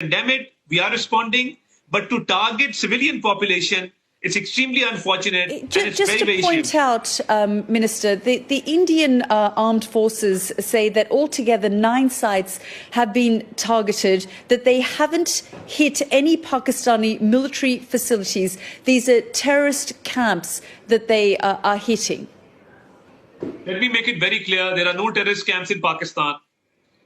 condemn it. We are responding. But to target civilian population, it's extremely unfortunate. And it's just very, to point out, Minister, the Indian armed forces say that altogether 9 sites have been targeted, that they haven't hit any Pakistani military facilities. These are terrorist camps that they are hitting. Let me make it very clear. There are no terrorist camps in Pakistan.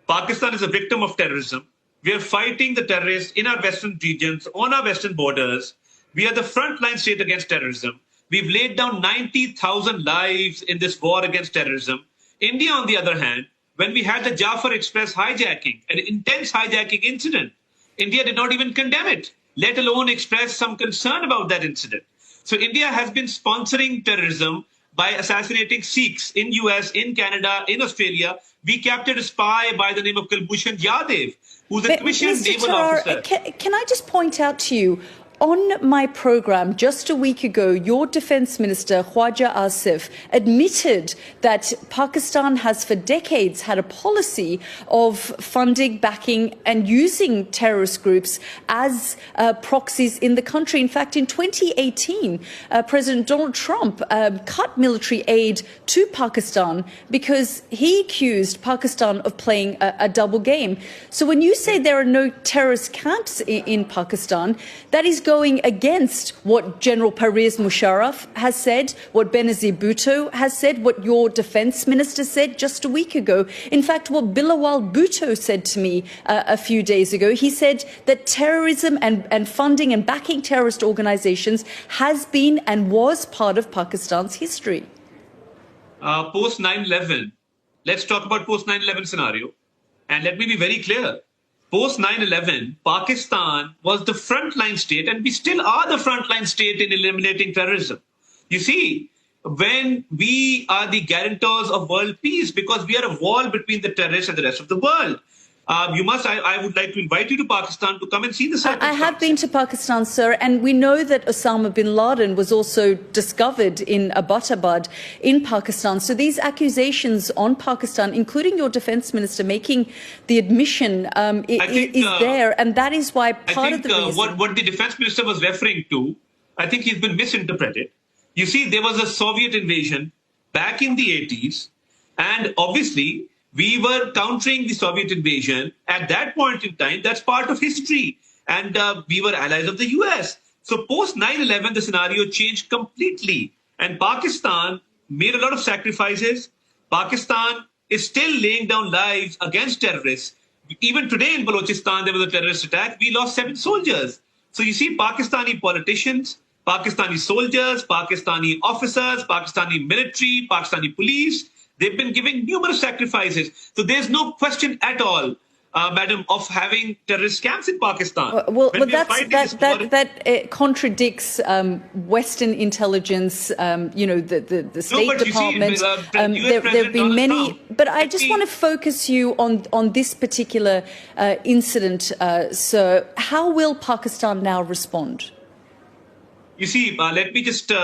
Pakistan is a victim of terrorism. We are fighting the terrorists in our western regions, on our western borders. We are the frontline state against terrorism. We've laid down 90,000 lives in this war against terrorism. India, on the other hand, when we had the Jafar Express hijacking, an intense hijacking incident, India did not even condemn it, let alone express some concern about that incident. So India has been sponsoring terrorism by assassinating Sikhs in US, in Canada, in Australia. We captured a spy by the name of Kulbhushan Yadav, who's a commissioned naval officer. Can I just point out to you, on my program just a week ago, your defense minister, Khwaja Asif, admitted that Pakistan has for decades had a policy of funding, backing and using terrorist groups as proxies in the country. In fact, in 2018, President Donald Trump cut military aid to Pakistan because he accused Pakistan of playing a double game. So when you say there are no terrorist camps in Pakistan, that is going against what General Pervez Musharraf has said, what Benazir Bhutto has said, what your defense minister said just a week ago. In fact, what Bilawal Bhutto said to me a few days ago, he said that terrorism and funding and backing terrorist organizations has been and was part of Pakistan's history. Post 9/11, let's talk about post 9/11 scenario. And let me be very clear. Post 9/11, Pakistan was the frontline state, and we still are the frontline state in eliminating terrorism. You see, when we are the guarantors of world peace, because we are a wall between the terrorists and the rest of the world. I would like to invite you to Pakistan to come and see the circumstances. I have been to Pakistan, sir, and we know that Osama bin Laden was also discovered in Abbottabad in Pakistan. So these accusations on Pakistan, including your defense minister making the admission, is there. And that is why part of the reason... What the defense minister was referring to, I think he's been misinterpreted. You see, there was a Soviet invasion back in the 80s, and obviously... we were countering the Soviet invasion at that point in time. That's part of history. And we were allies of the US. So post 9/11, the scenario changed completely. And Pakistan made a lot of sacrifices. Pakistan is still laying down lives against terrorists. Even today in Balochistan, there was a terrorist attack. We lost 7 soldiers. So you see Pakistani politicians, Pakistani soldiers, Pakistani officers, Pakistani military, Pakistani police, they've been giving numerous sacrifices. So there's no question at all, madam, of having terrorist camps in Pakistan. That contradicts Western intelligence, the State Department. There have been many. But I just want to focus you on this particular incident, sir. How will Pakistan now respond? You see, let me just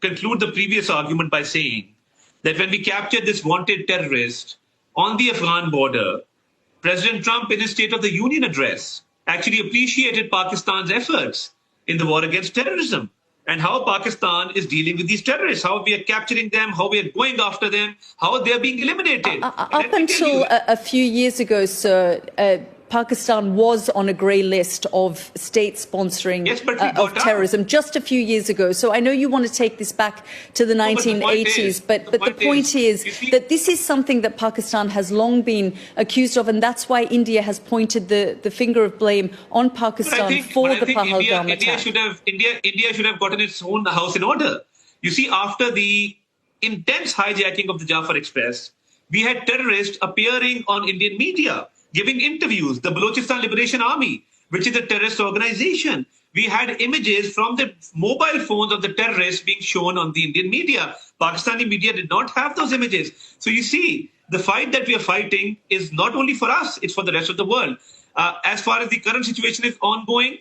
conclude the previous argument by saying that when we captured this wanted terrorist on the Afghan border, President Trump, in his State of the Union address, actually appreciated Pakistan's efforts in the war against terrorism and how Pakistan is dealing with these terrorists, how we are capturing them, how we are going after them, how they are being eliminated. Up until a few years ago, sir, Pakistan was on a grey list of state sponsoring of terrorism just a few years ago. So I know you want to take this back to the 1980s, but the point is that this is something that Pakistan has long been accused of, and that's why India has pointed the finger of blame on Pakistan for the Pahalgam attack. India should have gotten its own house in order. You see, after the intense hijacking of the Jafar Express, we had terrorists appearing on Indian media, giving interviews. The Balochistan Liberation Army, which is a terrorist organization. We had images from the mobile phones of the terrorists being shown on the Indian media. Pakistani media did not have those images. So you see, the fight that we are fighting is not only for us, it's for the rest of the world. As far as the current situation is ongoing,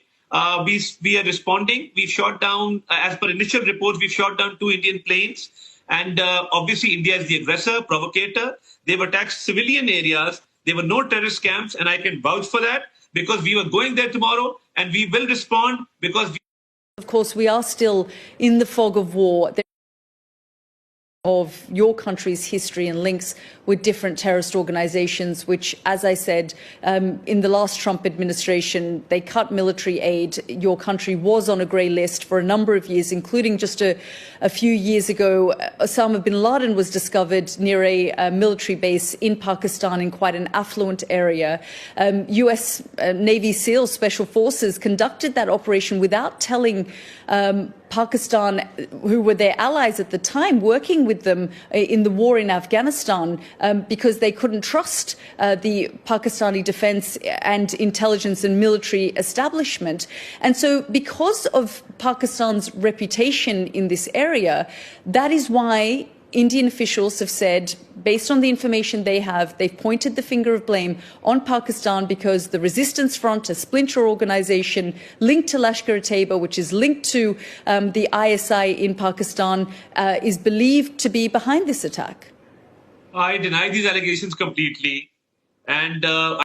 we are responding. We've shot down, as per initial reports, we've shot down 2 Indian planes. And obviously, India is the aggressor, provocator. They've attacked civilian areas. There were no terrorist camps, and I can vouch for that. because we were going there tomorrow, and we will respond because we. Of course, we are still in the fog of war. Of your country's history and links with different terrorist organizations, which, as I said, in the last Trump administration, they cut military aid. Your country was on a grey list for a number of years, including just a few years ago. Osama bin Laden was discovered near a military base in Pakistan in quite an affluent area. US Navy SEAL Special Forces conducted that operation without telling Pakistan, who were their allies at the time, working with them in the war in Afghanistan, because they couldn't trust the Pakistani defense and intelligence and military establishment. And so because of Pakistan's reputation in this area, that is why Indian officials have said, based on the information they have, they've pointed the finger of blame on Pakistan because the Resistance Front, a splinter organization linked to Lashkar-e-Taiba, which is linked to the ISI in Pakistan, is believed to be behind this attack. I deny these allegations completely. And